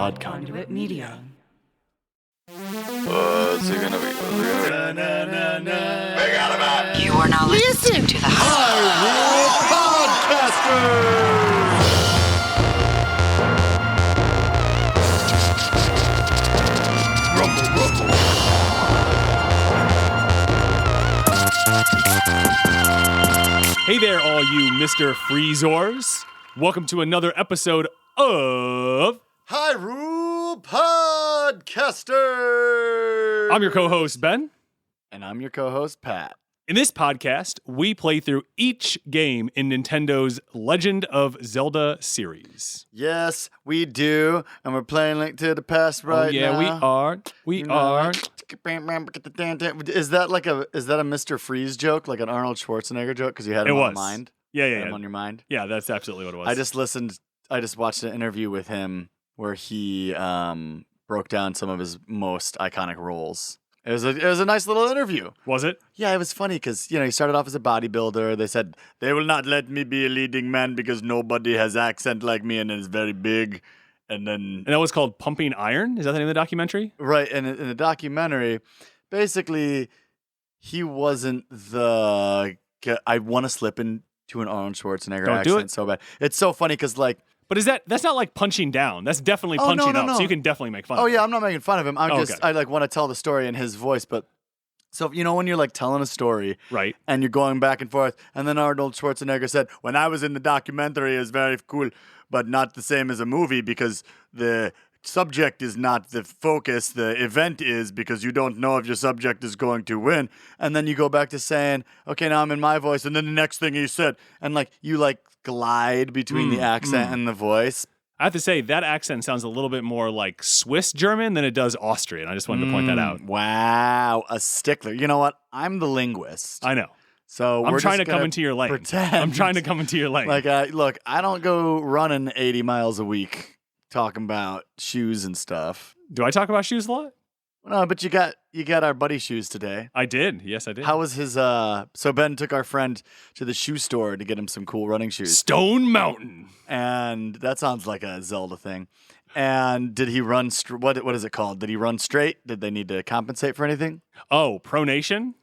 Odd Conduit Media. What's it gonna be? You are now listening to the Hyrule Podcasters! Rumble, rumble. Hey there, all you Mr. Freezors. Welcome to another episode of Hyrule Podcasters! I'm your co-host, Ben. And I'm your co-host, Pat. In this podcast, we play through each game in Nintendo's Legend of Zelda series. Yes, we do. And we're playing Link to the Past right now. We are. We are. Is that a Mr. Freeze joke? Like an Arnold Schwarzenegger joke? Because you had him on mind? Yeah. Him on your mind? Yeah, that's absolutely what it was. I just watched an interview with him where he broke down some of his most iconic roles. It was a nice little interview. Was it? Yeah, it was funny because, he started off as a bodybuilder. They said, they will not let me be a leading man because nobody has accent like me and is very big. And that was called Pumping Iron? Is that the name of the documentary? Right. And in the documentary, basically, he wasn't I want to slip into an Arnold Schwarzenegger accent so bad. It's so funny because, But that's not like punching down. That's definitely punching up. So you can definitely make fun of him. Oh, yeah, I'm not making fun of him. I want to tell the story in his voice. But so, when you're telling a story, right, and you're going back and forth, and then Arnold Schwarzenegger said, when I was in the documentary, it was very cool, but not the same as a movie because the subject is not the focus. The event is because you don't know if your subject is going to win. And then you go back to saying, okay, now I'm in my voice. And then the next thing he said, and you glide between the accent and the voice. I have to say, that accent sounds a little bit more like Swiss German than it does Austrian. I just wanted to point that out. Wow, a stickler. You know what? I'm the linguist. I know. So I'm trying to come into your lane. Pretend. I'm trying to come into your lane. Look, I don't go running 80 miles a week talking about shoes and stuff. Do I talk about shoes a lot? No, but you got our buddy shoes today. I did. Yes, I did. How was his so Ben took our friend to the shoe store to get him some cool running shoes. Stone Mountain. And that sounds like a Zelda thing. And did he run what is it called? Did he run straight? Did they need to compensate for anything? Oh, pronation?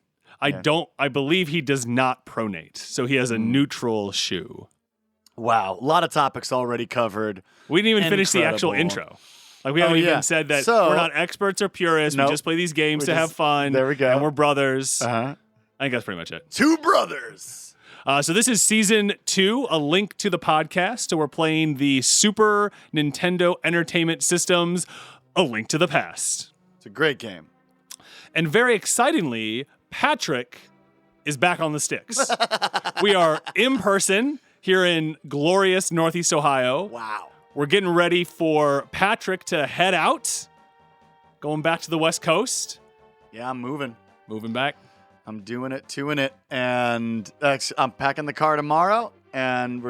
Yeah. I believe he does not pronate. So he has a neutral shoe. Wow, a lot of topics already covered. We didn't even finish the actual intro. We haven't even said that we're not experts or purists. Nope. We just play these games to have fun. There we go. And we're brothers. Uh-huh. I think that's pretty much it. Two brothers. So this is Season 2, A Link to the Podcast. So we're playing the Super Nintendo Entertainment System's A Link to the Past. It's a great game. And very excitingly, Patrick is back on the sticks. We are in person here in glorious Northeast Ohio. Wow. We're getting ready for Patrick to head out, going back to the West Coast. Yeah, I'm moving. Moving back. I'm doing it, and actually, I'm packing the car tomorrow, and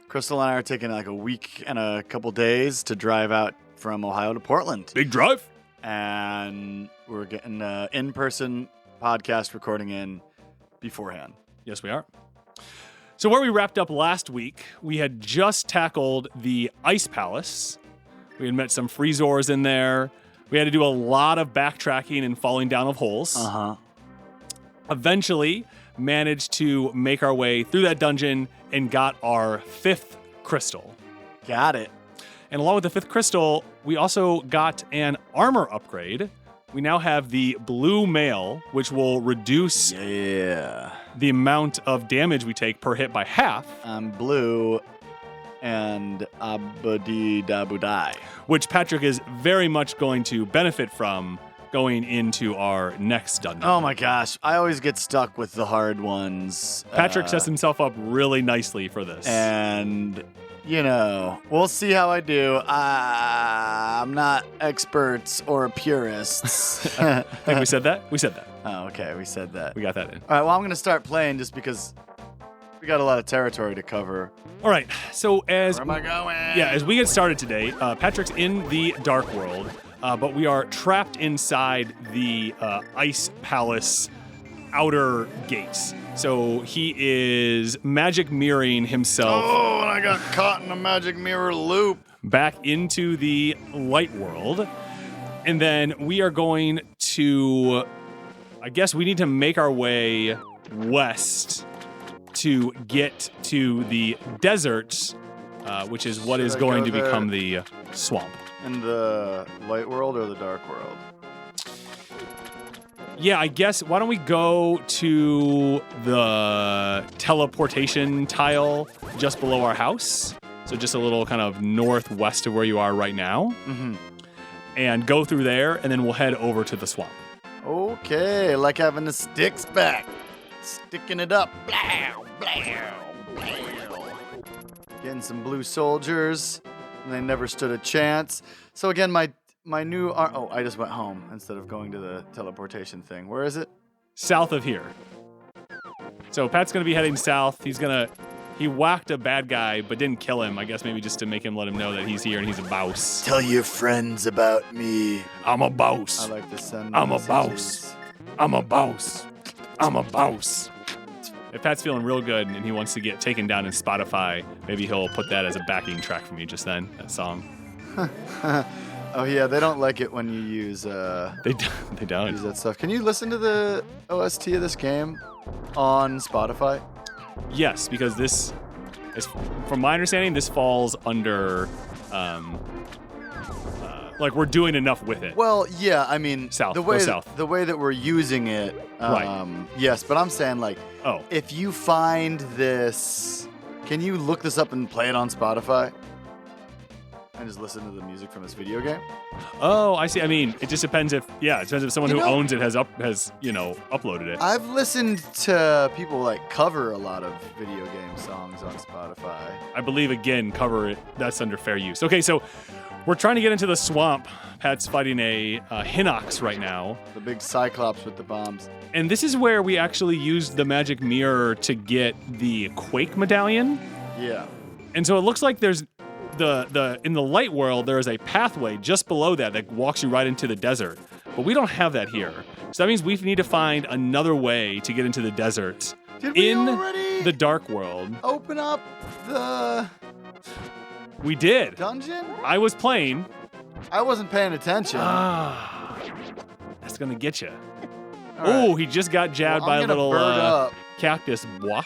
Crystal and I are taking a week and a couple days to drive out from Ohio to Portland. Big drive. And we're getting an in-person podcast recording in beforehand. Yes, we are. So where we wrapped up last week, we had just tackled the Ice Palace. We had met some Freezors in there. We had to do a lot of backtracking and falling down of holes. Uh-huh. Eventually, managed to make our way through that dungeon and got our 5th crystal. Got it. And along with the 5th crystal, we also got an armor upgrade. We now have the blue mail, which will reduce the amount of damage we take per hit by half. I'm blue and abadi-dabudai. Which Patrick is very much going to benefit from going into our next dungeon. Oh my gosh, I always get stuck with the hard ones. Patrick sets himself up really nicely for this. And... we'll see how I do. I'm not experts or purists. I think we said that? We said that. Oh, okay. We said that. We got that in. All right. Well, I'm going to start playing just because we got a lot of territory to cover. All right. So Where am I going? Yeah, as we get started today, Patrick's in the Dark World, but we are trapped inside the Ice Palace outer gates. So he is magic mirroring himself. Oh, and I got caught in a magic mirror loop. back into the light world. And then we are going to, I guess we need to make our way west to get to the desert, which is what is going to become the swamp. In the light world or the dark world? Yeah, I guess, why don't we go to the teleportation tile just below our house? So just a little kind of northwest of where you are right now. Mm-hmm. And go through there, and then we'll head over to the swamp. Okay, like having the sticks back. Sticking it up. Blow, blow, blow. Getting some blue soldiers, and they never stood a chance. So again, my new... I just went home instead of going to the teleportation thing. Where is it? South of here. So Pat's going to be heading south. He whacked a bad guy, but didn't kill him. I guess maybe just to make him let him know that he's here and he's a boss. Tell your friends about me. I'm a boss. I like to send I'm messages. a boss. I'm a boss. I'm a boss. If Pat's feeling real good and he wants to get taken down in Spotify, maybe he'll put that as a backing track for me just then, that song. Oh, yeah, they don't like it when you use... They don't. Use that stuff. Can you listen to the OST of this game on Spotify? Yes, because this is, from my understanding, this falls under, like we're doing enough with it. Well, yeah, I mean, South, the way go south. the way that we're using it, Right. Yes, but I'm saying like, Oh. if you find this, can you look this up and play it on Spotify? And just listen to the music from this video game? Oh, I see. I mean, it just depends if someone who owns it has uploaded it. I've listened to people like cover a lot of video game songs on Spotify. I believe, again, cover it. That's under fair use. Okay, so we're trying to get into the swamp. Pat's fighting a Hinox right now. The big Cyclops with the bombs. And this is where we actually used the magic mirror to get the Quake medallion. Yeah. And so it looks like there's in the light world, there is a pathway just below that walks you right into the desert. But we don't have that here. So that means we need to find another way to get into the desert. Did we in already the dark world. open up the We did. dungeon? I was playing. I wasn't paying attention. That's gonna get you. All right. Oh, he just got jabbed Well, by I'm a gonna little bird up. cactus. Bois.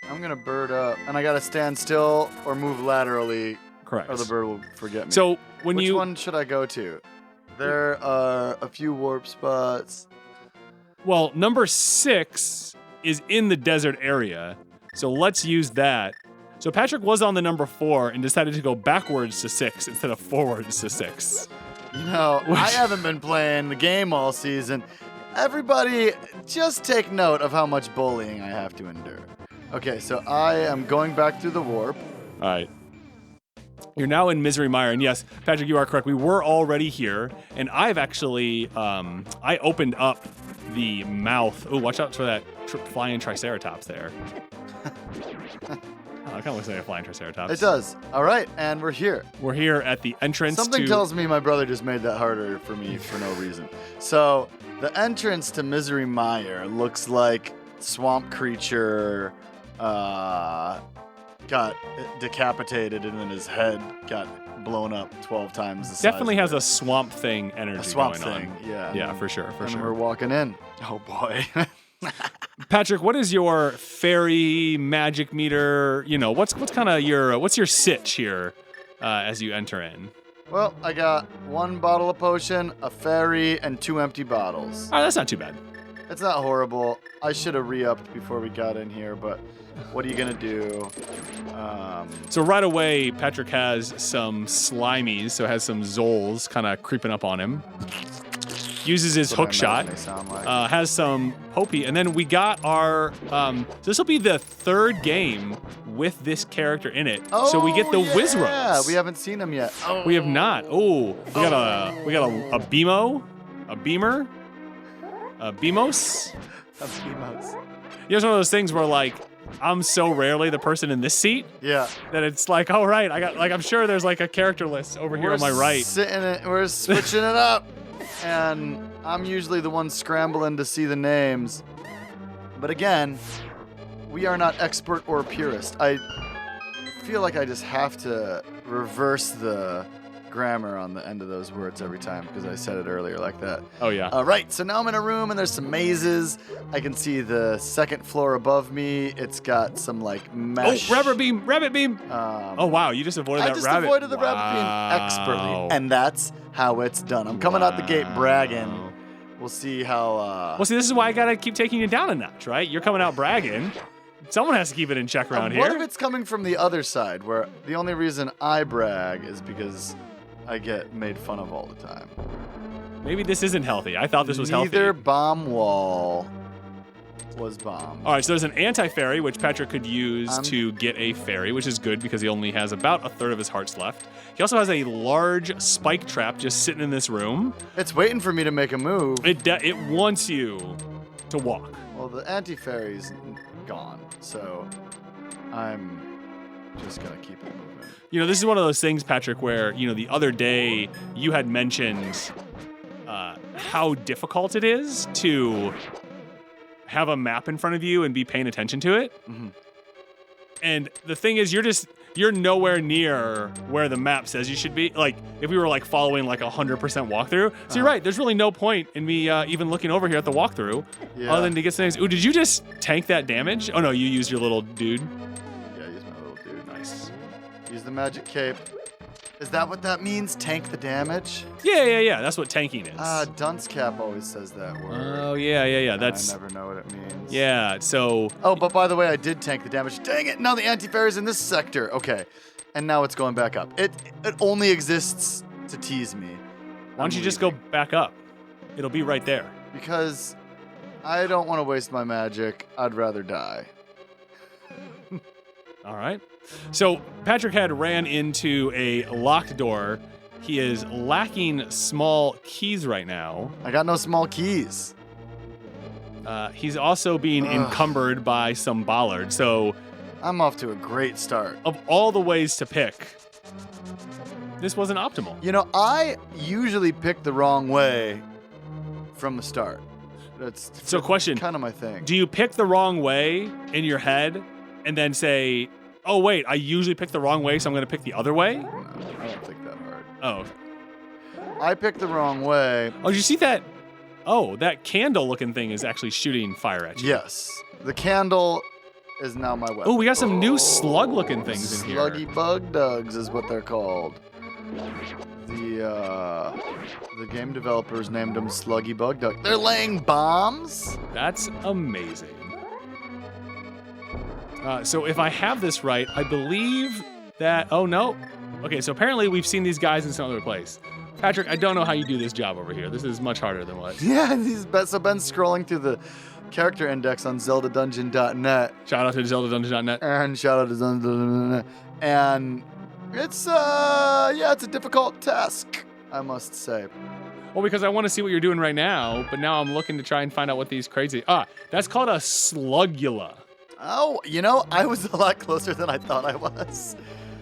I'm gonna bird up, and I gotta stand still or move laterally, Correct. or the bird will forget me. So when which you one should I go to? There are a few warp spots. well, number 6 is in the desert area, so let's use that. So Patrick was on the number 4 and decided to go backwards to 6 instead of forwards to 6. You know, I haven't been playing the game all season. Everybody, just take note of how much bullying I have to endure. Okay, so I am going back through the warp. All right. You're now in Misery Mire, and yes, Patrick, you are correct. We were already here, and I've actually, I opened up the mouth. Oh, watch out for that flying Triceratops there. I kind of looks like a flying Triceratops. It does. All right, and we're here. We're here at the entrance Something to... tells me my brother just made that harder for me for no reason. So the entrance to Misery Mire looks like swamp creature got decapitated and then his head got blown up 12 times the size. Definitely of has it. a swamp thing energy A swamp going thing, on. yeah. Yeah, for sure, for and sure. we're walking in. Oh boy. Patrick, what is your fairy magic meter? You know, what's kind of what's your sitch here as you enter in? Well, I got 1 bottle of potion, a fairy, and 2 empty bottles. Oh, that's not too bad. It's not horrible. I should have re-upped before we got in here, but what are you gonna do? So right away, Patrick has some slimies, so has some Zols kind of creeping up on him. Uses his That's what hook I shot. imagine they sound like. Has some Popey, and then we got our. This will be the 3rd game with this character in it. So we get the Whiz Yeah, Roads. we haven't seen them yet. Oh. We have not. Oh, we got a BMO, a Beamer, a BMOS. That's Beamos. You know, it's one of those things where like I'm so rarely the person in this seat Yeah. that it's like, oh right, I got like I'm sure there's like a character list over here on my right. We're switching it up, and I'm usually the one scrambling to see the names. But again, we are not expert or purist. feel like I just have to reverse the grammar on the end of those words every time because I said it earlier like that. Oh, yeah. Right, so now I'm in a room and there's some mazes. I can see the second floor above me. It's got some like mesh. Oh, rabbit beam. Oh, wow. You just avoided that rabbit. I just avoided the rabbit beam expertly. And that's how it's done. I'm coming out the gate bragging. We'll see how... Well, see, this is why I got to keep taking you down a notch, right? You're coming out bragging. Someone has to keep it in check around here. What if it's coming from the other side, where the only reason I brag is because I get made fun of all the time? Maybe this isn't healthy. I thought this was healthy. Neither bomb wall was bombed. All right, so there's an anti-fairy, which Patrick could use to get a fairy, which is good because he only has about a third of his hearts left. He also has a large spike trap just sitting in this room. It's waiting for me to make a move. It wants you to walk. Well, the anti-fairy's gone, so I'm just going to keep it moving. You know, this is one of those things, Patrick, where, you know, the other day you had mentioned how difficult it is to have a map in front of you and be paying attention to it. Mm-hmm. And the thing is, you're nowhere near where the map says you should be. Like, if we were like following like 100% walkthrough. So you're right. There's really no point in me even looking over here at the walkthrough other than to get some things. Ooh, did you just tank that damage? Oh no, you used your little dude. Yeah, I used my little dude. Nice. Use the magic cape. Is that what that means? Tank the damage? Yeah. That's what tanking is. Dunce Cap always says that word. Oh, yeah. That's. I never know what it means. Yeah, so. Oh, but by the way, I did tank the damage. Dang it! Now the anti-fairy's in this sector. Okay. And now it's going back up. It only exists to tease me. Why don't you just go back up? It'll be right there. Because I don't want to waste my magic. I'd rather die. All right. So Patrick had ran into a locked door. He is lacking small keys right now. I got no small keys. He's also being encumbered by some bollards. So I'm off to a great start. Of all the ways to pick, this wasn't optimal. You know, I usually pick the wrong way from the start. That's so question. Kind of my thing. Do you pick the wrong way in your head and then say, oh, wait, I usually pick the wrong way, so I'm going to pick the other way? No, I don't think that hard. Oh. I picked the wrong way. Oh, did you see that? Oh, that candle-looking thing is actually shooting fire at you. Yes. The candle is now my weapon. Oh, we got some new slug-looking things in here. Sluggy bug dugs is what they're called. The game developers named them Sluggy Bug Duck. They're laying bombs? That's amazing. So if I have this right, I believe that... Oh, no. Okay, so apparently we've seen these guys in some other place. Patrick, I don't know how you do this job over here. This is much harder than what... Yeah, so Ben's scrolling through the character index on ZeldaDungeon.net. Shout out to ZeldaDungeon.net. And shout out to ZeldaDungeon.net. And it's, it's a difficult task, I must say. Well, because I want to see what you're doing right now, but now I'm looking to try and find out what these crazy... that's called a slugula. Oh, you know, I was a lot closer than I thought I was.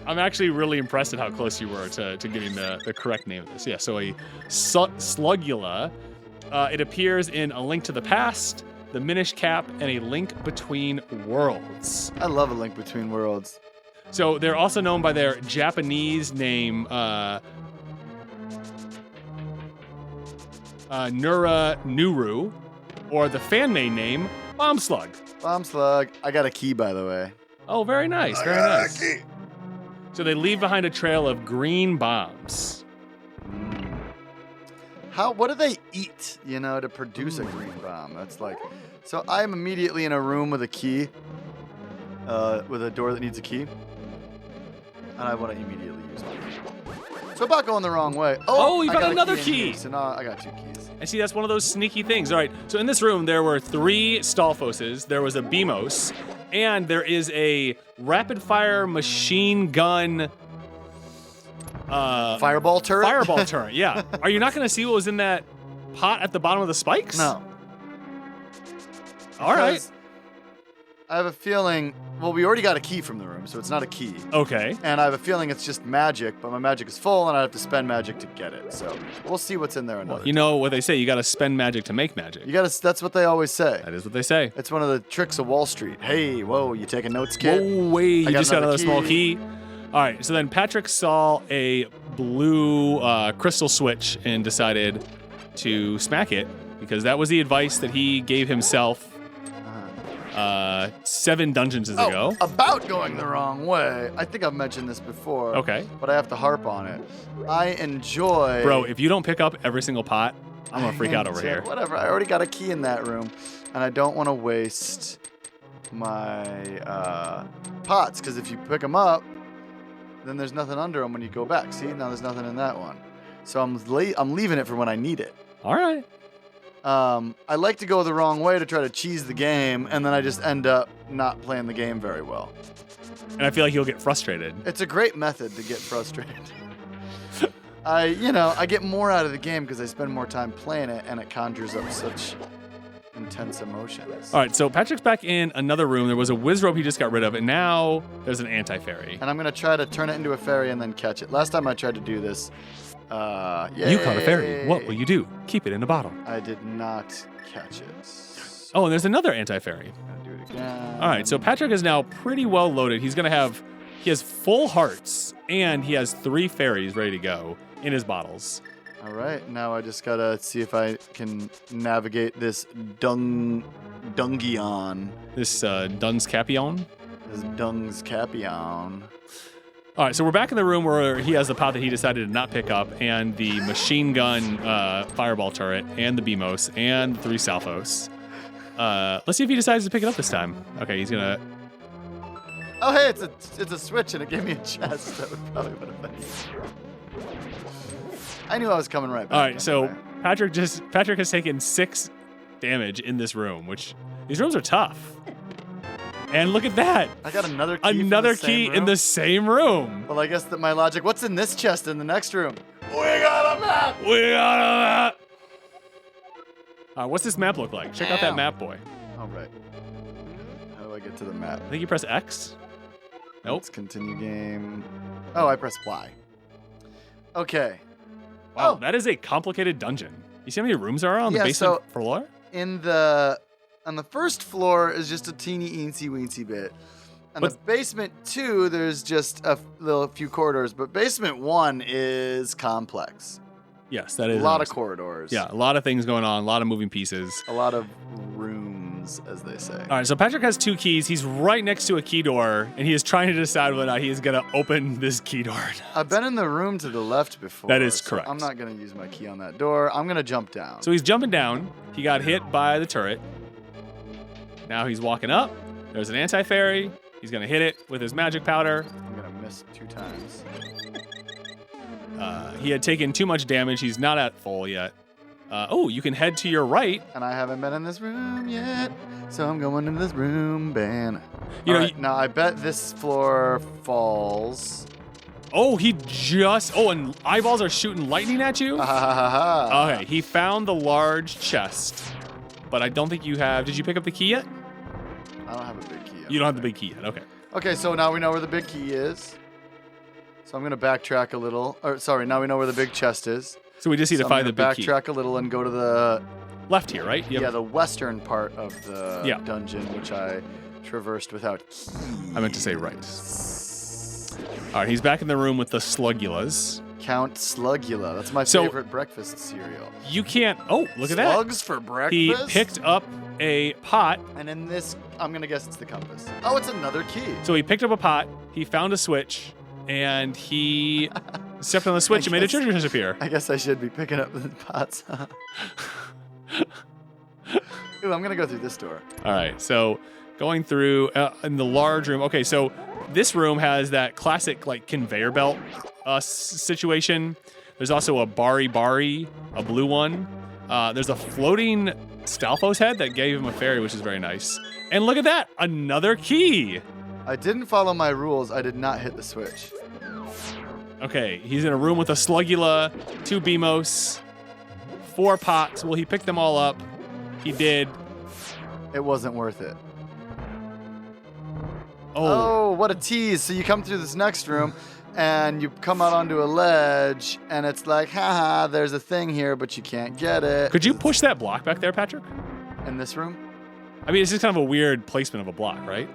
I'm actually really impressed at how close you were to getting the correct name of this. Yeah, so a slugula. It appears in A Link to the Past, The Minish Cap, and A Link Between Worlds. I love A Link Between Worlds. So they're also known by their Japanese name, Nura Nuru, or the fan made name, Bomb Slug. Bomb Slug. I got a key, by the way. Oh, very nice. Very nice. So they leave behind a trail of green bombs. What do they eat, to produce a green bomb? That's like... So I'm immediately in a room with a key, with a door that needs a key. And I want to immediately use my key. So about going the wrong way. Oh, you got another key! So now I got 2 keys. And see, that's one of those sneaky things. All right, so in this room, there were 3 Stalfoses, there was a Beamos, and there is a rapid-fire machine gun... Fireball turret? Fireball turret, yeah. Are you not going to see what was in that pot at the bottom of the spikes? No. All right. I have a feeling. Well, we already got a key from the room, so it's not a key. Okay. And I have a feeling it's just magic, but my magic is full, and I have to spend magic to get it. So we'll see what's in there. You know what they say, you got to spend magic to make magic. That's what they always say. That is what they say. It's one of the tricks of Wall Street. Hey, whoa, you taking notes, kid? Whoa, wait, you just got another small key. key. All right, so then Patrick saw a blue crystal switch and decided to smack it because that was the advice that he gave himself 7 dungeons ago. About going the wrong way. I think I've mentioned this before. Okay. But I have to harp on it. I enjoy... Bro, if you don't pick up every single pot, I'm going to freak out over here. Whatever. I already got a key in that room. And I don't want to waste my pots. Because if you pick them up, then there's nothing under them when you go back. See? Now there's nothing in that one. So I'm leaving it for when I need it. All right. I like to go the wrong way to try to cheese the game, and then I just end up not playing the game very well. And I feel like you'll get frustrated. It's a great method to get frustrated. I get more out of the game because I spend more time playing it, and it conjures up such intense emotions. All right, so Patrick's back in another room. There was a whiz rope he just got rid of, and now there's an anti-fairy. And I'm going to try to turn it into a fairy and then catch it. Last time I tried to do this, you caught a fairy. What will you do? Keep it in a bottle. I did not catch it. Oh, and there's another anti-fairy. I'm gonna do it again. All right, so Patrick is now pretty well loaded. He has full hearts, and he has 3 fairies ready to go in his bottles. All right, now I just gotta see if I can navigate this Dungion. This Dun's Capion. This Dung's Capion. All right, so we're back in the room where he has the pot that he decided to not pick up, and the machine gun fireball turret, and the BMOS, and the 3 Salfos. Let's see if he decides to pick it up this time. Okay, he's gonna. Oh, hey, it's a switch, and it gave me a chest. That would probably would have been easy. I knew I was coming right back. All right, so Patrick has taken 6 damage in this room, which these rooms are tough. And look at that. I got another key. Another key in the same room. Well, I guess that my logic. What's in this chest in the next room? We got a map. We got a map. What's this map look like? Check out that map, boy. All right. How do I get to the map? I think you press X. Nope. Let's continue game. Oh, I press Y. Okay. Wow, that is a complicated dungeon. You see how many rooms there are on the basement floor? On the first floor is just a teeny eensy weensy bit. On the basement 2, there's just a few corridors, but basement 1 is complex. Yes, that is. A lot of corridors. Yeah, a lot of things going on, a lot of moving pieces. A lot of rooms, as they say. All right, so Patrick has 2 keys. He's right next to a key door, and he is trying to decide whether or not he is going to open this key door. I've been in the room to the left before. That is correct. I'm not going to use my key on that door. I'm going to jump down. So he's jumping down. He got hit by the turret. Now he's walking up. There's an anti-fairy. He's going to hit it with his magic powder. I'm going to miss 2 times. He had taken too much damage. He's not at full yet. You can head to your right. And I haven't been in this room yet, so I'm going into this room, Ben. Now I bet this floor falls. Oh, and eyeballs are shooting lightning at you? Okay, he found the large chest, but I don't think you have. Did you pick up the key yet? I don't have a big key yet. You don't have the big key yet, okay. Okay, so now we know where the big key is. So I'm going to backtrack a little. Now we know where the big chest is. So we just need to find the big key. Backtrack a little and go to the... left here, right? Yeah, the western part of the dungeon, which I traversed without keys. I meant to say right. All right, he's back in the room with the Slugulas. Count Slugula. That's my favorite breakfast cereal. You can't... Oh, look at that. Slugs for breakfast? He picked up a pot. And in this, I'm going to guess it's the compass. Oh, it's another key. So he picked up a pot, he found a switch, and he stepped on the switch and made a treasure chest appear. I guess I should be picking up the pots. Ooh, I'm going to go through this door. All right, so going through in the large room. Okay, so this room has that classic conveyor belt situation. There's also a Bari, a blue one. There's a floating Stalfos head that gave him a fairy, which is very nice. And look at that, another key. I didn't follow my rules. I did not hit the switch. Okay, he's in a room with a Slugula, 2 BMOS, 4 pots. Well, he picked them all up. He did. It wasn't worth it. Oh, what a tease. So you come through this next room, and you come out onto a ledge, and it's like, haha, there's a thing here, but you can't get it. Could you push that block back there, Patrick? In this room? I mean, it's just kind of a weird placement of a block, right?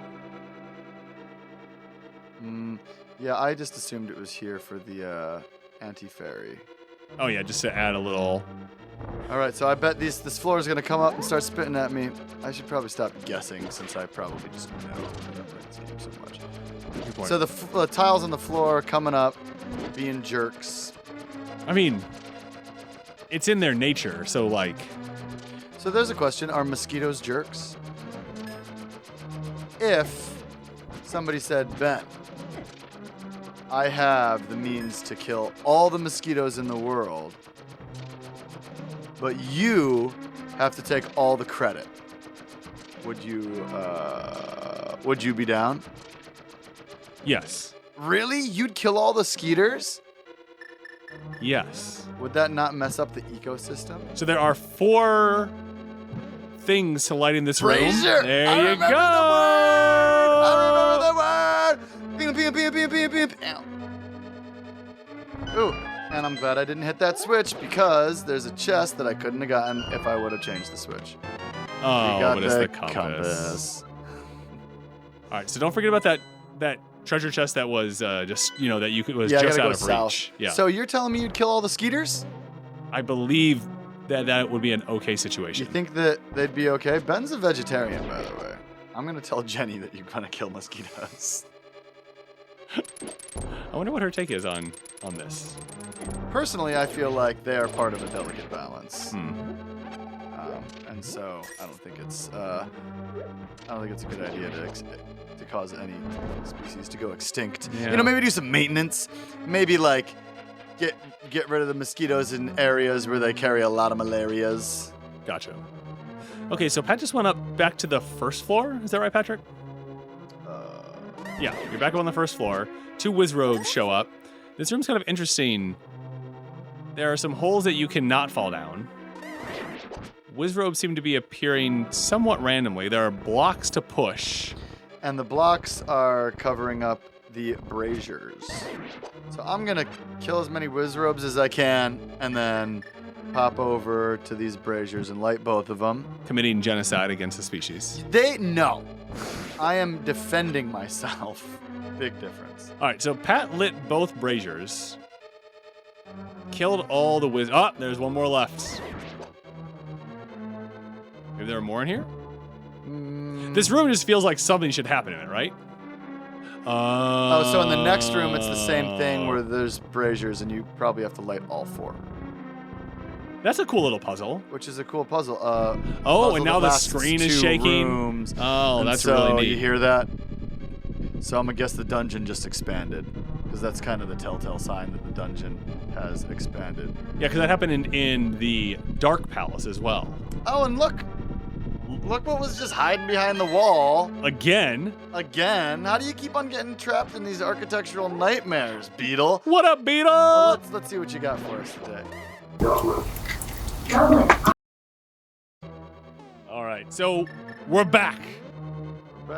Yeah, I just assumed it was here for the anti-fairy. Oh, yeah, just to add a little... All right, so I bet this floor is going to come up and start spitting at me. I should probably stop guessing since I probably just know this game so much. So the tiles on the floor are coming up, being jerks. I mean, it's in their nature, so like... So there's a question. Are mosquitoes jerks? If somebody said, Ben, I have the means to kill all the mosquitoes in the world, but you have to take all the credit, would you be down? Yes. Really? You'd kill all the skeeters? Yes. Would that not mess up the ecosystem? So there are 4 things to light in this Brazier! room. There I you remember go. I remember the word! Beep, beep, beep, beep, beep. Ow. Ooh, and I'm glad I didn't hit that switch because there's a chest that I couldn't have gotten if I would have changed the switch. Oh, We got what is the compass. All right, so don't forget about that treasure chest that was just, that you could was Yeah, I just gotta out go of south. reach. Yeah. So you're telling me you'd kill all the skeeters? I believe that would be an okay You situation. think that they'd be okay? Ben's a vegetarian, by the way. I'm gonna tell Jenny that you're gonna kill mosquitoes. I wonder what her take is on this. Personally, I feel like they are part of a delicate balance. And so I don't think it's a good idea to cause any species to go extinct. Yeah. Maybe do some maintenance. Maybe like get rid of the mosquitoes in areas where they carry a lot of malarias. Gotcha. Okay, so Pat just went up back to the first floor. Is that right, Patrick? Yeah, you're back up on the first floor. 2 Wizrobes show up. This room's kind of interesting. There are some holes that you cannot fall down. Wizrobes seem to be appearing somewhat randomly. There are blocks to push. And the blocks are covering up the braziers. So I'm gonna kill as many Wizrobes as I can, and then pop over to these braziers and light both of them. Committing genocide against the species. No. I am defending myself. Big difference. All right, so Pat lit both braziers. Killed all the Oh, there's one more left. Maybe there are more in here? This room just feels like something should happen in it, right? So in the next room, it's the same thing where there's braziers, and you probably have to light all 4. That's a cool little puzzle. Which is a cool puzzle. And now the screen is shaking. Rooms. Oh, And that's so really neat. You hear that? So I'm gonna guess the dungeon just expanded, because that's kind of the telltale sign that the dungeon has expanded. Yeah, because that happened in the Dark Palace as well. Oh, and look what was just hiding behind the wall. Again. How do you keep on getting trapped in these architectural nightmares, Beetle? What up, Beetle? Well, let's see what you got for us today. All right, so we're back. Do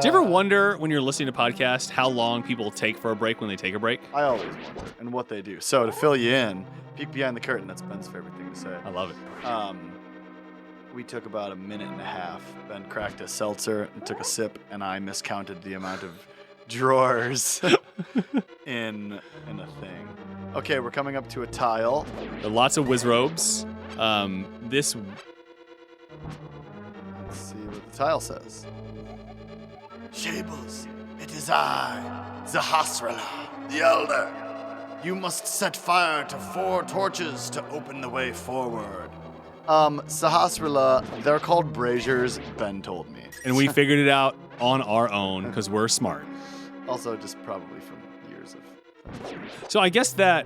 you ever wonder when you're listening to podcasts how long people take for a break when they take a break? I always wonder, and what they do. So to fill you in, peek behind the curtain. That's Ben's favorite thing to say. I love it. We took about a minute and a half. Ben cracked a seltzer and took a sip, and I miscounted the amount of drawers in a thing. Okay, we're coming up to a tile. There are lots of Wizrobes. This. Let's see what the tile says. Shables, it is I, Sahasrahla, the Elder. You must set fire to 4 torches to open the way forward. Sahasrahla, they're called braziers, Ben told me. And we figured it out on our own because we're smart. Also, just probably from years of... So I guess that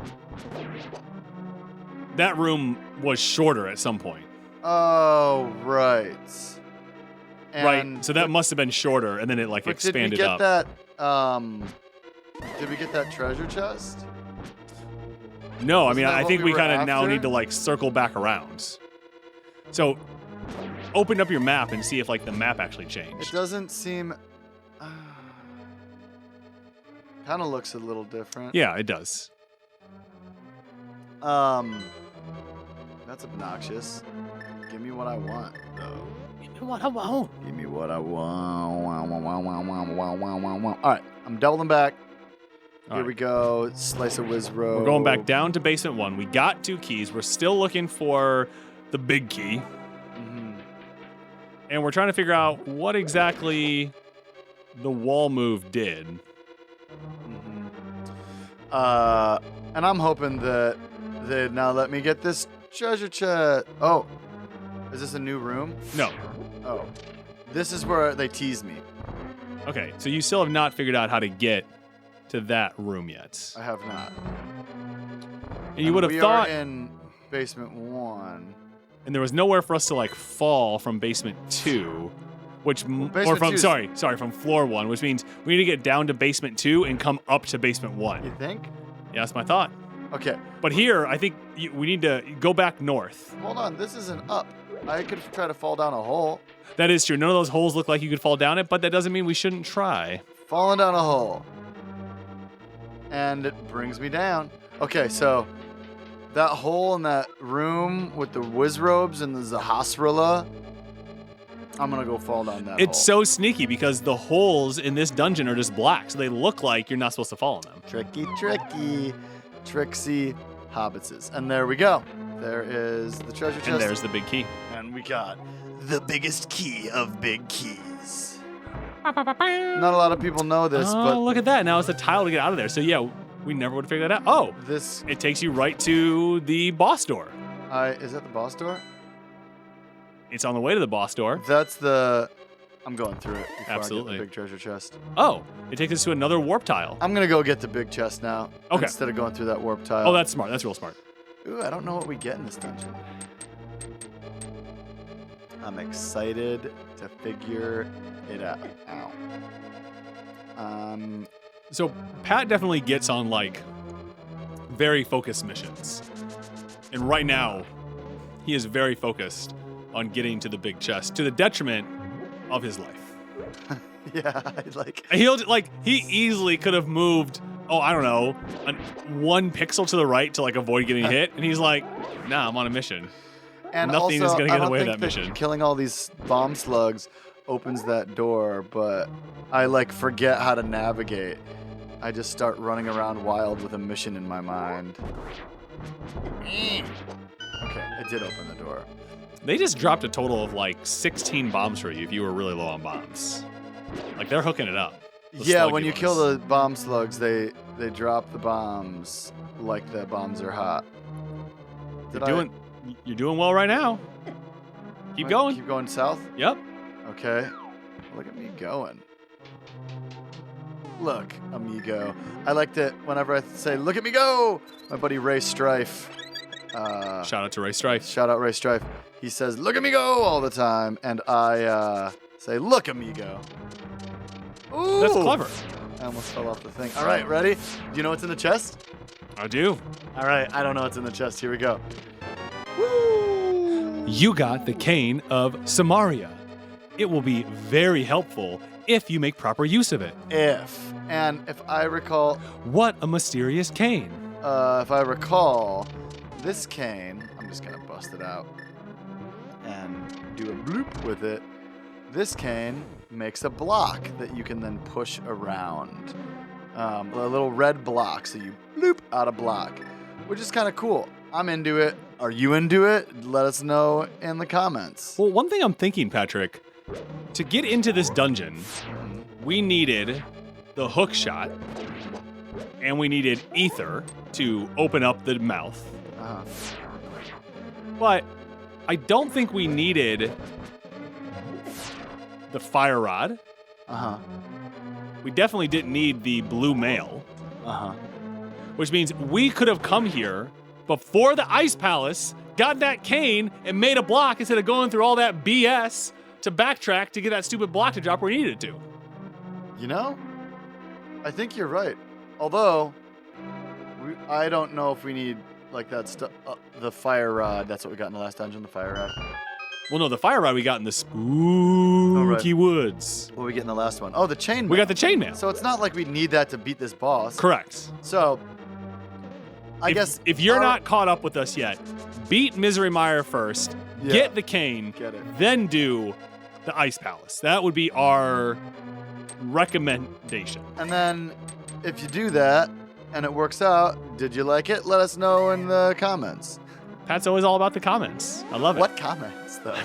room was shorter at some point. Oh, right. Right, so that must have been shorter, and then it But expanded did we up. get that, did we get that treasure chest? No, I Isn't mean, that I what think we we were kind of now after? need to circle back around. So, open up your map and see if the map actually It changed. doesn't seem Kind of looks a little different. Yeah, it does. That's obnoxious. Give me what I want, though. Give me what I want. Give me what I want. All right, I'm doubling back. Here we go. Slice of whiz road. We're going back down to basement 1. We got 2 keys. We're still looking for the big key. Mm-hmm. And we're trying to figure out what exactly the wall move did. Mm-hmm. And I'm hoping that they now let me get this treasure chest. Oh, is this a new room? No. Oh, this is where they tease me. Okay, so you still have not figured out how to get to that room yet. I have not. And you would have we thought... are in basement 1. And there was nowhere for us to, like, fall from basement 2. From floor 1, which means we need to get down to basement 2 and come up to basement 1. You think? Yeah, that's my thought. Okay. But here, I think we need to go back north. Hold on, this isn't up. I could try to fall down a hole. That is true. None of those holes look like you could fall down it, but that doesn't mean we shouldn't try. Falling down a hole. And it brings me down. Okay, so that hole in that room with the whiz robes and the Sahasrahla, I'm going to go fall down that hole. It's so sneaky because the holes in this dungeon are just black, so they look like you're not supposed to fall in them. Tricky, tricky. Tricksy hobbitses. And there we go. There is the treasure chest. And there's the big key. And we got the biggest key of big keys. Not a lot of people know this, but... Oh, look at that. Now it's a tile to get out of there. So, yeah, we never would have figured that out. Oh, it takes you right to the boss door. Is that the boss door? It's on the way to the boss door. That's the... I'm going through it before Absolutely. I get the big treasure chest. Oh, it takes us to another warp tile. I'm going to go get the big chest now. Okay. Instead of going through that warp tile. Oh, that's smart. That's real smart. Ooh, I don't know what we get in this dungeon. I'm excited to figure it out. Ow. So Pat definitely gets on, like, very focused missions. And right now, he is very focused on getting to the big chest, to the detriment of his life. Yeah, he easily could have moved, I don't know, 1 pixel to the right to, like, avoid getting hit. And he's like, nah, I'm on a mission. And nothing also, is going to get in the way of think that mission. Killing all these bomb slugs opens that door, but I, like, forget how to navigate. I just start running around wild with a mission in my mind. Okay, it did open the door. They just dropped a total of, like, 16 bombs for you if you were really low on bombs. Like, they're hooking it up. Yeah, when you kill the bomb slugs, they drop the bombs like the bombs are hot. You're doing well right now. Keep going. Keep going south? Yep. Okay. Look at me going. Look, amigo. I like that whenever I say, look at me go, my buddy Ray Strife. Shout out to Ray Strife. Shout out Ray Strife. He says, look at me go all the time. And I say, look, amigo. Ooh. That's clever. I almost fell off the thing. All right, ready? Do you know what's in the chest? I do. All right, I don't know what's in the chest. Here we go. Woo! You got the cane of Samaria. It will be very helpful if you make proper use of it. And if I recall... What a mysterious cane. If I recall, this cane, I'm just going to bust it out and do a bloop with it. This cane makes a block that you can then push around. A little red block, so you bloop out a block, which is kind of cool. I'm into it. Are you into it? Let us know in the comments. Well, one thing I'm thinking, Patrick, to get into this dungeon, we needed the hook shot, and we needed ether to open up the mouth. But I don't think we needed the fire rod. We definitely didn't need the blue mail. Which means we could have come here before the Ice Palace, got that cane, and made a block instead of going through all that BS to backtrack to get that stupid block to drop where we needed it to. You know, I think you're right. Although, I don't know if we need, like, that stuff, the fire rod. That's what we got in the last dungeon, the fire rod. Well, no, the fire rod we got in the spooky spooky woods. What we get in the last one? Oh, the chainmail. We got the chainmail. So it's not like we need that to beat this boss. Correct. So, I guess if you're not caught up with us yet, beat Misery Mire first, get the cane, then do the Ice Palace. That would be our recommendation. And then, if you do that and it works out, did you like it? Let us know in the comments. Pat's always all about the comments. I love it. What comments, though?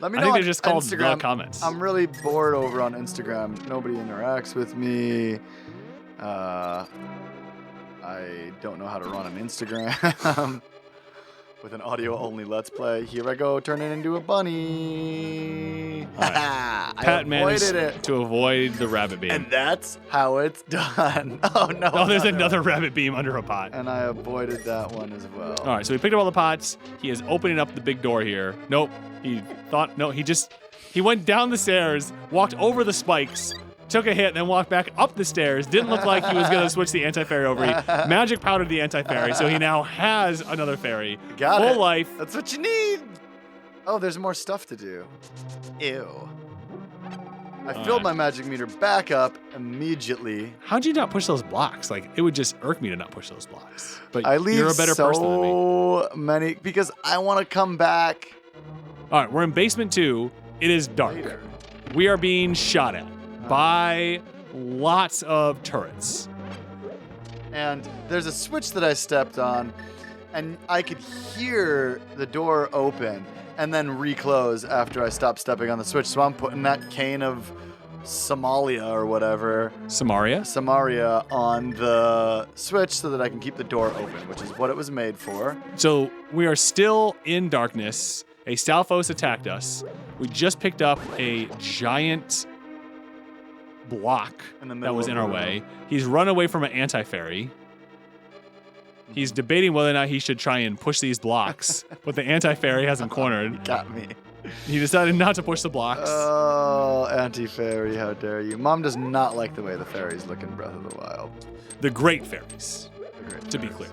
Let me know. I think they're just called Instagram. the comments. I'm really bored over on Instagram. Nobody interacts with me. I don't know how to run an Instagram with an audio-only Let's Play. Here I go, turning into a bunny. Right. I Pat managed avoided it. to avoid the rabbit beam. And that's how it's done. Oh, no. Oh, there's another rabbit beam under a pot. And I avoided that one as well. All right, so we picked up all the pots. He is opening up the big door here. Nope. He went down the stairs, walked over the spikes, took a hit, then walked back up the stairs. Didn't look like he was going to switch the anti-fairy over. He magic powdered the anti-fairy, so he now has another fairy. Got Full it. life. That's what you need. Oh, there's more stuff to do. Ew. I filled my magic meter back up immediately. How'd you not push those blocks? Like, it would just irk me to not push those blocks. But I leave you're a better person than me. so many because I want to come back. All right, we're in basement 2. It is dark. Later. We are being shot at by lots of turrets. And there's a switch that I stepped on, and I could hear the door open and then reclose after I stopped stepping on the switch. So I'm putting that cane of Somalia or whatever, Samaria, on the switch so that I can keep the door open, which is what it was made for. So we are still in darkness. A Stalfos attacked us. We just picked up a giant block that was in our way. He's run away from an anti-fairy. He's debating whether or not he should try and push these blocks, but the anti-fairy has him cornered. He got me. He decided not to push the blocks. Oh, anti-fairy, how dare you. Mom does not like the way the fairies look in Breath of the Wild. The great fairies, to be clear.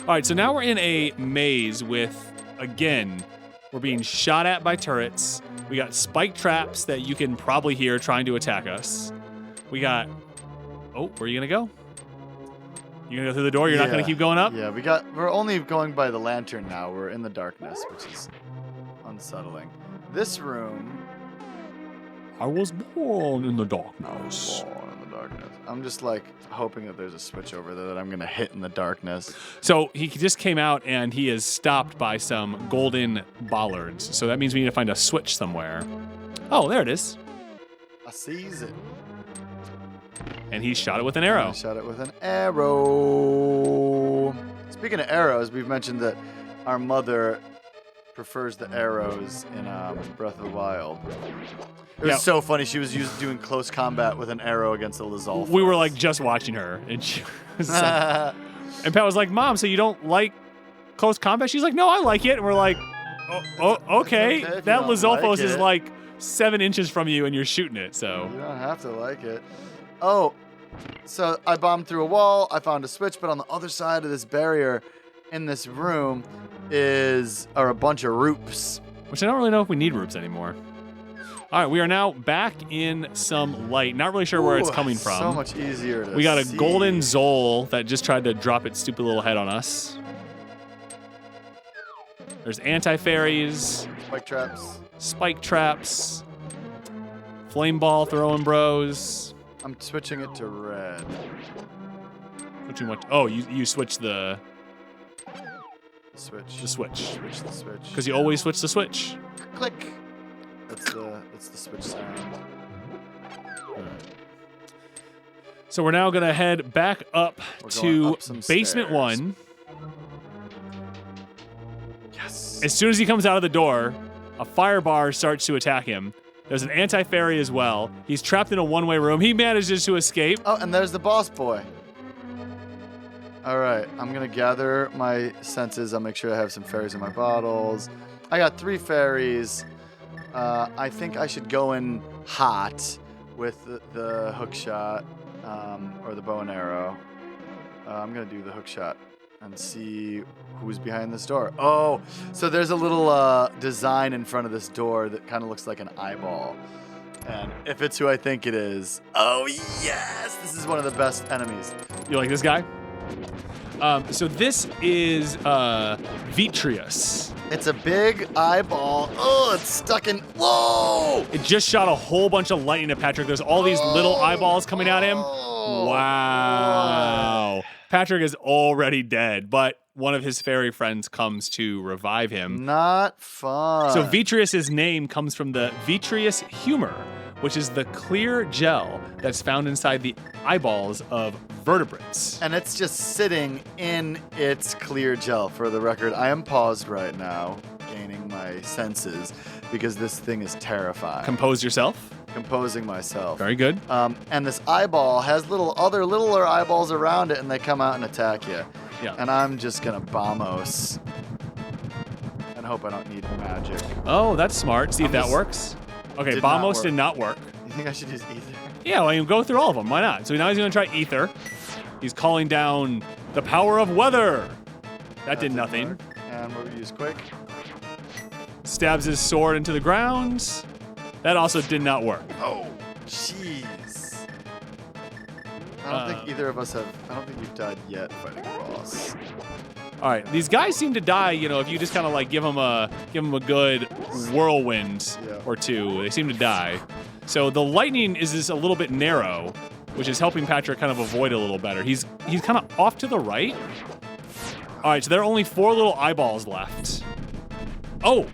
All right, so now we're in a maze with, again, we're being shot at by turrets. We got spike traps that you can probably hear trying to attack us. We got... Oh, where are you going to go? You going to go through the door? You're not going to keep going up? Yeah, we're only going by the lantern now. We're in the darkness, which is unsettling. This room... I was born in the darkness. I'm just like hoping that there's a switch over there that I'm going to hit in the darkness. So he just came out and he is stopped by some golden bollards. So that means we need to find a switch somewhere. Oh, there it is. I sees it. And he shot it with an arrow. I shot it with an arrow. Speaking of arrows, we've mentioned that our mother prefers the arrows in Breath of the Wild. It was so funny. She was doing close combat with an arrow against a Lizalfos. We were like just watching her, and she was like, and Pat was like, "Mom, so you don't like close combat?" She's like, "No, I like it." And we're like, "Oh, okay. That Lizalfos is like 7 inches from you, and you're shooting it. So you don't have to like it." Oh, so I bombed through a wall. I found a switch, but on the other side of this barrier, in this room, are a bunch of roops. Which I don't really know if we need roops anymore. All right, we are now back in some light. Not really sure where it's coming from. So much easier to We got a see. golden Zol that just tried to drop its stupid little head on us. There's anti-fairies. Spike traps. Flame ball throwing bros. I'm switching it to red. Switching what? Oh, you switched the switch. The switch. Switch the switch. Because you always switch the switch. Click. That's the switch sound. So we're now gonna head back up to basement 1. Yes. As soon as he comes out of the door, a fire bar starts to attack him. There's an anti-fairy as well. He's trapped in a one-way room. He manages to escape. Oh, and there's the boss boy. All right, I'm gonna gather my senses. I'll make sure I have some fairies in my bottles. I got 3 fairies. I think I should go in hot with the hook shot or the bow and arrow. I'm gonna do the hook shot and see who's behind this door. Oh, so there's a little design in front of this door that kind of looks like an eyeball. And if it's who I think it is, oh yes, this is one of the best enemies. You like this guy? So this is Vitreous. It's a big eyeball. Oh, it's stuck in. Whoa! It just shot a whole bunch of lightning at Patrick. There's all these little eyeballs coming at him. Oh. Wow. Patrick is already dead, but one of his fairy friends comes to revive him. Not fun. So Vitreous's name comes from the vitreous humor, which is the clear gel that's found inside the eyeballs of vertebrates. And it's just sitting in its clear gel. For the record, I am paused right now, gaining my senses, because this thing is terrifying. Compose yourself. Composing myself. Very good. And this eyeball has littler eyeballs around it, and they come out and attack you. Yeah. And I'm just gonna bombos and hope I don't need magic. Oh, that's smart. See if that works. Okay, Did not Bombos work. did not work. You think I should use ether? Yeah, well, you can go through all of them. Why not? So now he's going to try Ether. He's calling down the power of weather. That did nothing. Work. And we'll use quick. Stabs his sword into the ground. That also did not work. Oh, jeez. I don't think either of us have. I don't think you've died yet fighting a boss. All right, these guys seem to die. You know, if you just kind of like give them a good whirlwind or two, they seem to die. So the lightning is just a little bit narrow, which is helping Patrick kind of avoid a little better. He's kind of off to the right. All right, so there are only 4 little eyeballs left. Oh,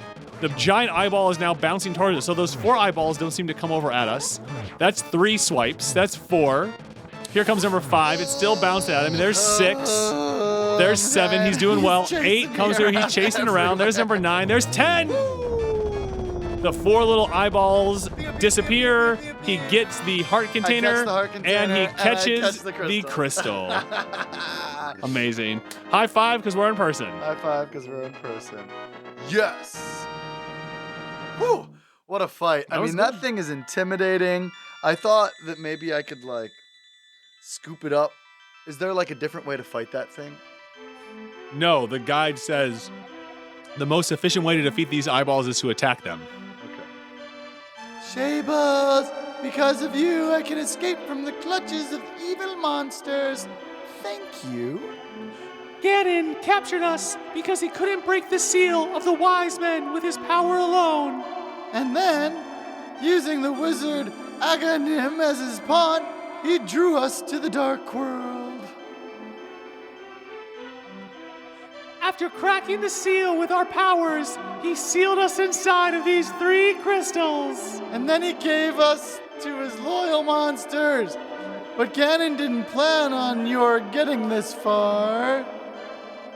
the giant eyeball is now bouncing towards us. So those 4 eyeballs don't seem to come over at us. That's 3 swipes. That's 4. Here comes number 5. It's still bouncing at him. There's 6. There's 7. He's doing well. 8 comes through. He's chasing around. There's number 9. There's 10. The 4 little eyeballs disappear. He gets the heart container, and he catches the crystal. Amazing. High five because we're in person. High five because we're in person. Yes. Whew. What a fight. I mean, that thing is intimidating. I thought that maybe I could, like, scoop it up. Is there, like, a different way to fight that thing? No, the guide says the most efficient way to defeat these eyeballs is to attack them. Shables, because of you, I can escape from the clutches of evil monsters. Thank you. Ganon captured us because he couldn't break the seal of the wise men with his power alone. And then, using the wizard Aghanim as his pawn, he drew us to the dark world. After cracking the seal with our powers, he sealed us inside of these 3 crystals. And then he gave us to his loyal monsters. But Ganon didn't plan on your getting this far.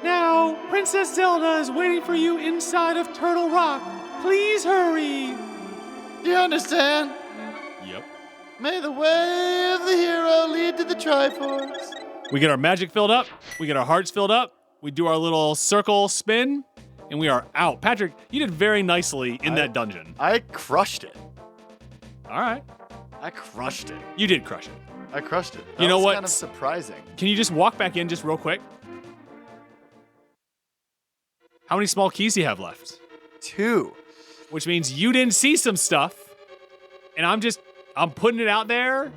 Now, Princess Zelda is waiting for you inside of Turtle Rock. Please hurry. Do you understand? Yep. May the way of the hero lead to the Triforce. We get our magic filled up. We get our hearts filled up. We do our little circle spin, and we are out. Patrick, you did very nicely in that dungeon. I crushed it. All right. I crushed it. You did crush it. I crushed it. That You know was what? kind of surprising. Can you just walk back in just real quick? How many small keys do you have left? 2. Which means you didn't see some stuff, and I'm putting it out there.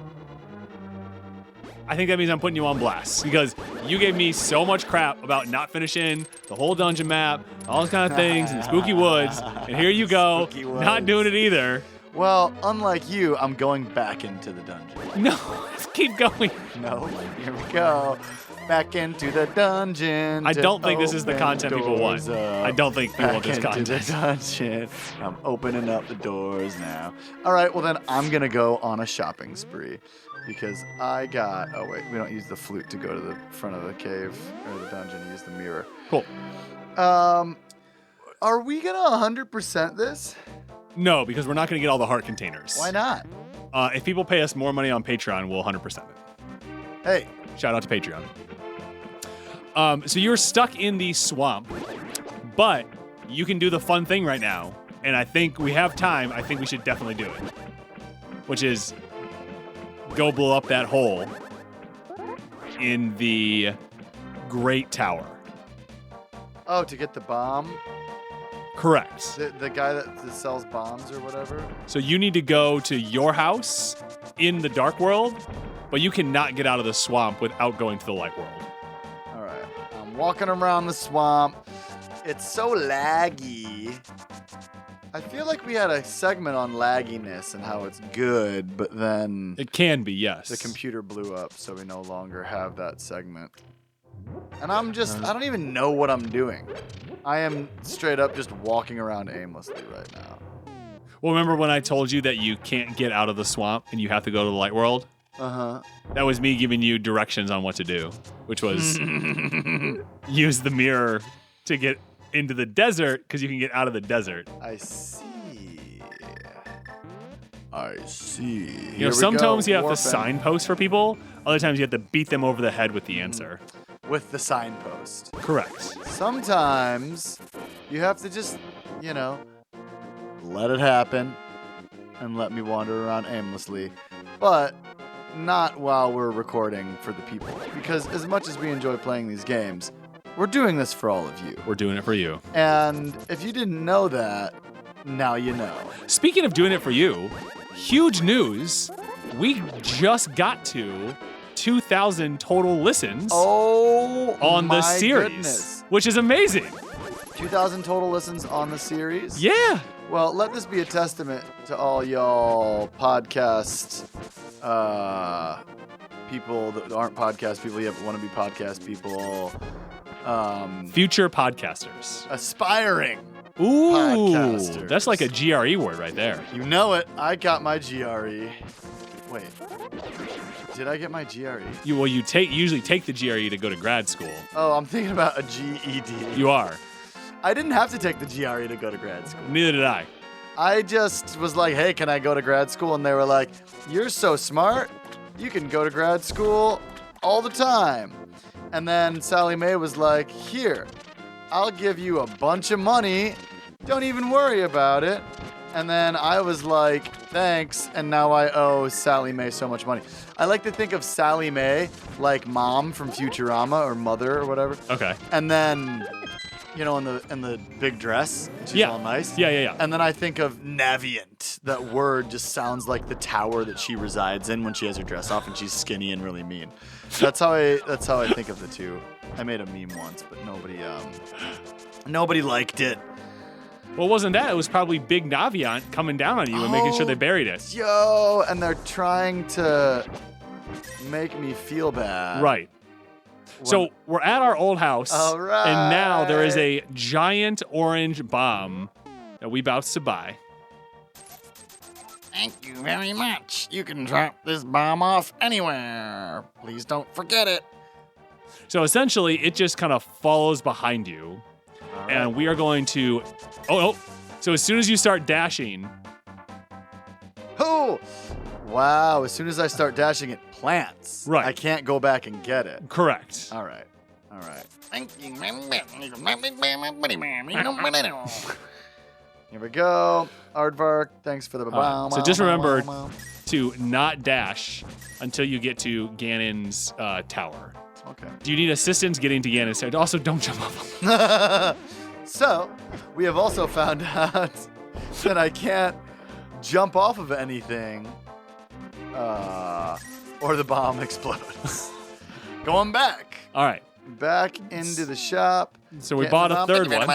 I think that means I'm putting you on blast because you gave me so much crap about not finishing the whole dungeon map, all those kind of things, in the spooky woods, and here you go, not doing it either. Well, unlike you, I'm going back into the dungeon. No, let's keep going. No, here we go. Back into the dungeon. I don't think this is the content people want. I don't think people want this Back into content. the dungeon. I'm opening up the doors now. All right, well then I'm gonna go on a shopping spree because I got. Oh wait, we don't use the flute to go to the front of the cave or the dungeon. Use the mirror. Cool. Are we gonna 100% this? No, because we're not going to get all the heart containers. Why not? If people pay us more money on Patreon, we'll 100% it. Hey. Shout out to Patreon. So you're stuck in the swamp, but you can do the fun thing right now. And I think we have time. I think we should definitely do it. Which is go blow up that hole in the Great Tower. Oh, to get the bomb? Correct. The guy that sells bombs or whatever? So you need to go to your house in the dark world, but you cannot get out of the swamp without going to the light world. All right. I'm walking around the swamp. It's so laggy. I feel like we had a segment on lagginess and how it's good, but then It can be, yes. the computer blew up, so we no longer have that segment. And I don't even know what I'm doing. I am straight up just walking around aimlessly right now. Well, remember when I told you that you can't get out of the swamp and you have to go to the light world? Uh-huh. That was me giving you directions on what to do, which was use the mirror to get into the desert because you can get out of the desert. I see. You know, sometimes you have to signpost for people. Other times you have to beat them over the head with the answer. With the signpost. Correct. Sometimes you have to just, let it happen and let me wander around aimlessly. But not while we're recording for the people. Because as much as we enjoy playing these games, we're doing this for all of you. We're doing it for you. And if you didn't know that, now you know. Speaking of doing it for you, huge news. We just got to 2,000 total listens on the series, goodness. which is amazing. 2,000 total listens on the series? Yeah. Well, let this be a testament to all y'all podcast people that aren't podcast people yet but want to be podcast people. Future podcasters. Aspiring. Ooh, podcasters. that's like a GRE word right there. You know it. I got my GRE. Wait. Did I get my GRE? You usually take the GRE to go to grad school. Oh, I'm thinking about a GED. You are. I didn't have to take the GRE to go to grad school. Neither did I. I just was like, hey, can I go to grad school? And they were like, you're so smart. You can go to grad school all the time. And then Sally Mae was like, here, I'll give you a bunch of money. Don't even worry about it. And then I was like, thanks. And now I owe Sally Mae so much money. I like to think of Sally Mae like mom from Futurama or mother or whatever. Okay. And then, in the big dress. She's all nice. Yeah. And then I think of Navient. That word just sounds like the tower that she resides in when she has her dress off and she's skinny and really mean. That's how I think of the two. I made a meme once, but nobody liked it. Well, wasn't that? It was probably Big Navient coming down on you and making sure they buried it. Yo, and they're trying to make me feel bad. Right. So we're at our old house. All right. And now there is a giant orange bomb that we about to buy. Thank you very much. You can drop this bomb off anywhere. Please don't forget it. So essentially, it just kind of follows behind you. All right. And we are going to... Oh. So as soon as you start dashing... Oh! Wow, as soon as I start dashing, it plants. Right. I can't go back and get it. Correct. All right. Thank you very much. Here we go. Aardvark, thanks for the bomb. So just remember to not dash until you get to Ganon's tower. Okay. Do you need assistance getting to Ganon's tower? Also, don't jump off. So, we have also found out that I can't jump off of anything or the bomb explodes. Going back. All right. Back into the shop. So we bought a third one.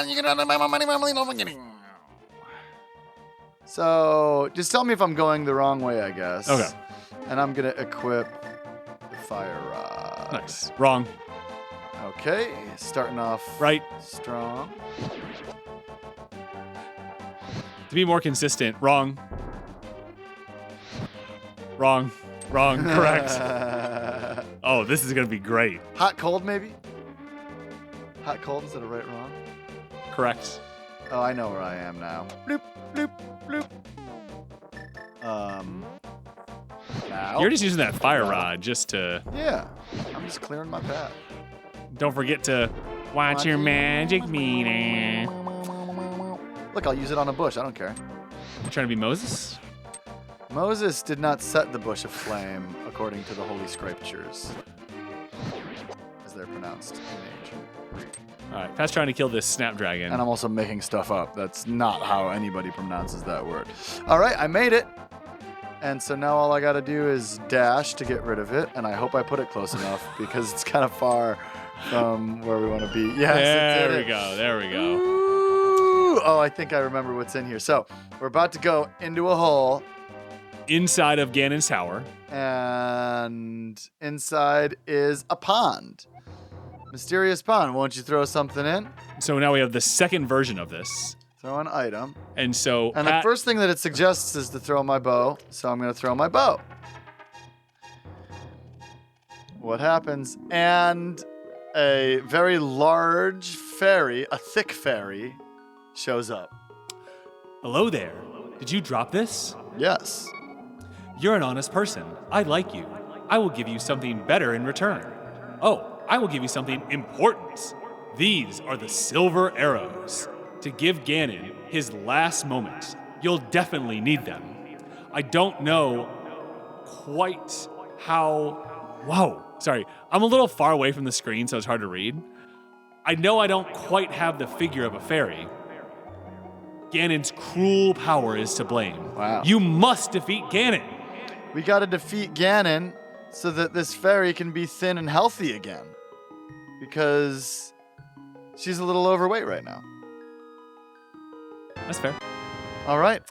So, just tell me if I'm going the wrong way, I guess. Okay. And I'm going to equip the fire rod. Nice. Wrong. Okay, starting off Right. strong. To be more consistent. Wrong. Wrong. Correct. Oh, this is going to be great. Hot, cold, maybe? Hot, cold instead of right, wrong? Correct. Oh, I know where I am now. Bloop, bloop, bloop. Now. You're just using that fire rod just to... Yeah, I'm just clearing my path. Don't forget to watch your magic meter. Look, I'll use it on a bush. I don't care. You trying to be Moses? Moses did not set the bush aflame, according to the Holy Scriptures. Is they're pronounced in ancient Greek. All right, Pat's trying to kill this snapdragon. And I'm also making stuff up. That's not how anybody pronounces that word. All right, I made it. And so now all I got to do is dash to get rid of it. And I hope I put it close enough because it's kind of far from where we want to be. Yes, There we go. There we go. Ooh. Oh, I think I remember what's in here. So we're about to go into a hole. Inside of Ganon's tower. And inside is a pond. Mysterious pond. Won't you throw something in? So now we have the second version of this. Throw an item. And so And the first thing that it suggests is to throw my bow. So I'm going to throw my bow. What happens? And a very large fairy, a thick fairy, shows up. Hello there. Did you drop this? Yes. You're an honest person. I like you. I will give you something better in return. Oh, I will give you something important. These are the silver arrows. To give Ganon his last moment. You'll definitely need them. I don't know quite how... Whoa, sorry. I'm a little far away from the screen, so it's hard to read. I know I don't quite have the figure of a fairy. Ganon's cruel power is to blame. Wow. You must defeat Ganon. We got to defeat Ganon so that this fairy can be thin and healthy again. Because she's a little overweight right now. That's fair. All right.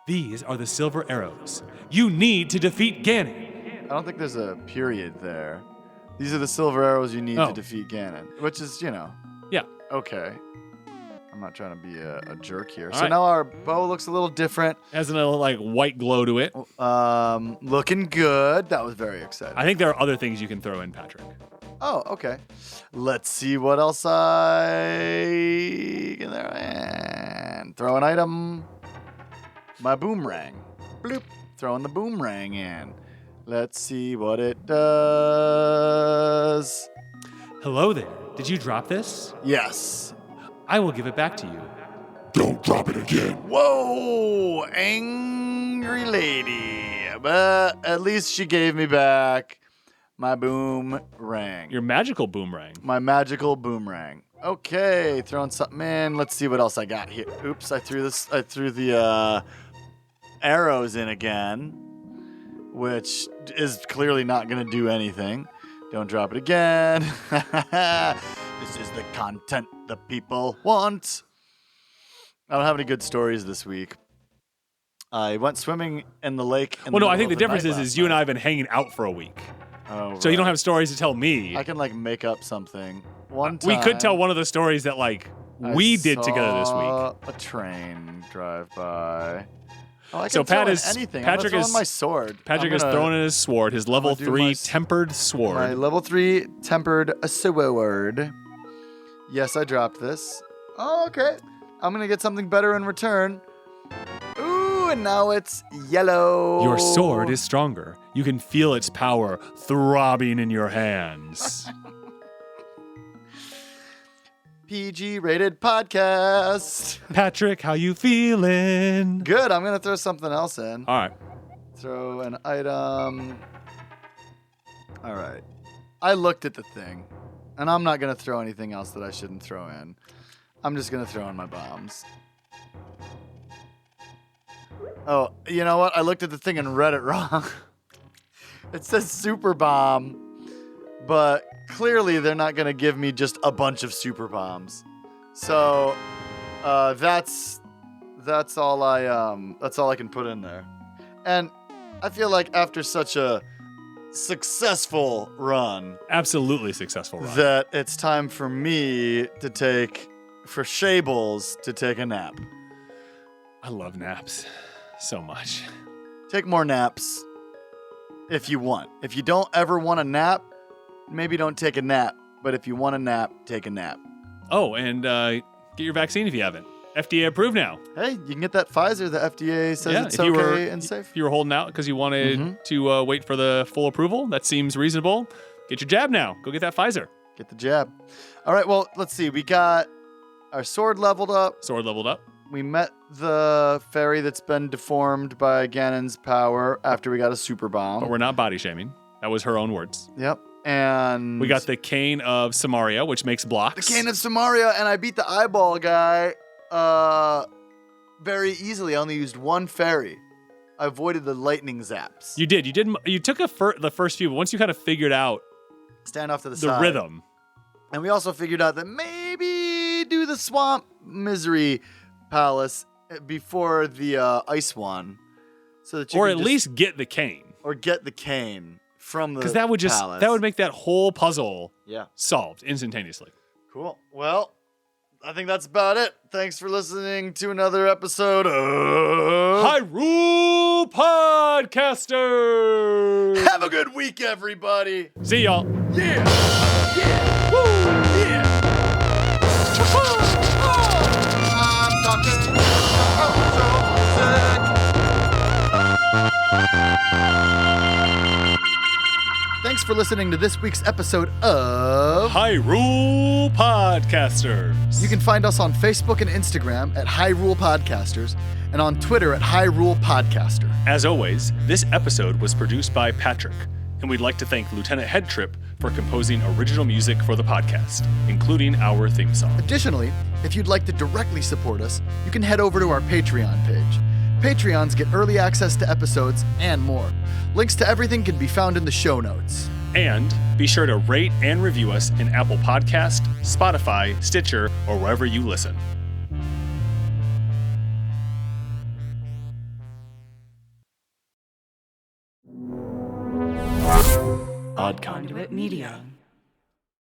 These are the silver arrows. You need to defeat Ganon. I don't think there's a period there. These are the silver arrows you need to Oh. defeat Ganon. Which is, Yeah. okay. I'm not trying to be a jerk here. All So right. now our bow looks a little different. Has a little white glow to it. Looking good. That was very exciting. I think there are other things you can throw in, Patrick. Oh, okay. Let's see what else I can there. And throw an item. My boomerang. Bloop. Throwing the boomerang in. Let's see what it does. Hello there. Did you drop this? Yes. I will give it back to you. Don't drop it again. Whoa, angry lady. But at least she gave me back my boomerang. Your magical boomerang. My magical boomerang. Okay, throwing something in. Let's see what else I got here. Oops, I threw the arrows in again, which is clearly not going to do anything. Don't drop it again. This is the content the people want. I don't have any good stories this week. I went swimming in the lake. Well, no, I think the difference is you and I have been hanging out for a week. Oh, So you don't right. have stories to tell me. I can make up something. One time We could tell one of the stories that we did together this saw week. a train drive by. Oh, I So can throw Pat in is- anything. Patrick I'm is- my sword. Patrick I'm is gonna- throwing in his sword, his level do 3 my tempered sword. My level 3 tempered sword. Yes, I dropped this. Oh, okay. I'm gonna get something better in return. Ooh, and now it's yellow. Your sword is stronger. You can feel its power throbbing in your hands. PG rated podcast. Patrick, how you feeling? Good. I'm gonna throw something else in. All right. Throw an item. All right. I looked at the thing, and I'm not gonna throw anything else that I shouldn't throw in. I'm just gonna throw in my bombs. Oh, you know what? I looked at the thing and read it wrong. It says super bomb, but clearly they're not gonna give me just a bunch of super bombs. So that's all I can put in there. And I feel like after such a successful run, Absolutely successful run. that it's time for me to for Shables to take a nap. I love naps so much. Take more naps if you want. If you don't ever want a nap, maybe don't take a nap. But if you want a nap, take a nap. Oh, and get your vaccine if you haven't. FDA approved now. Hey, you can get that Pfizer. The FDA says it's if you were- okay and safe. If you were holding out because you wanted to wait for the full approval, that seems reasonable. Get your jab now. Go get that Pfizer. Get the jab. All right, well, let's see. We got our sword leveled up. Sword leveled up. We met the fairy that's been deformed by Ganon's power after we got a super bomb. But we're not body shaming. That was her own words. Yep. And We got the Cane of Samaria, which makes blocks. the Cane of Samaria, and I beat the eyeball guy very easily. I only used one fairy. I avoided the lightning zaps. You did. You took the first few, but once you kind of figured out Stand off to the the side. rhythm. And we also figured out that maybe do the swamp Misery Palace before the ice one, so that you Or can at just- least get the cane. or get the cane from the Because that would palace. make that whole puzzle Yeah. solved instantaneously. Cool. Well, I think that's about it. Thanks for listening to another episode of Hyrule Podcasters! Have a good week, everybody. See y'all. Yeah. Yeah. Woo. Yeah. I'm talking. Thanks for listening to this week's episode of Hyrule Podcasters. You can find us on Facebook and Instagram at Hyrule Podcasters and on Twitter at Hyrule Podcaster. As always, this episode was produced by Patrick, and we'd like to thank Lieutenant Headtrip for composing original music for the podcast, including our theme song. Additionally, if you'd like to directly support us, you can head over to our Patreon page. Patreons get early access to episodes and more. Links to everything can be found in the show notes. And be sure to rate and review us in Apple Podcast, Spotify, Stitcher, or wherever you listen. Conduit Media.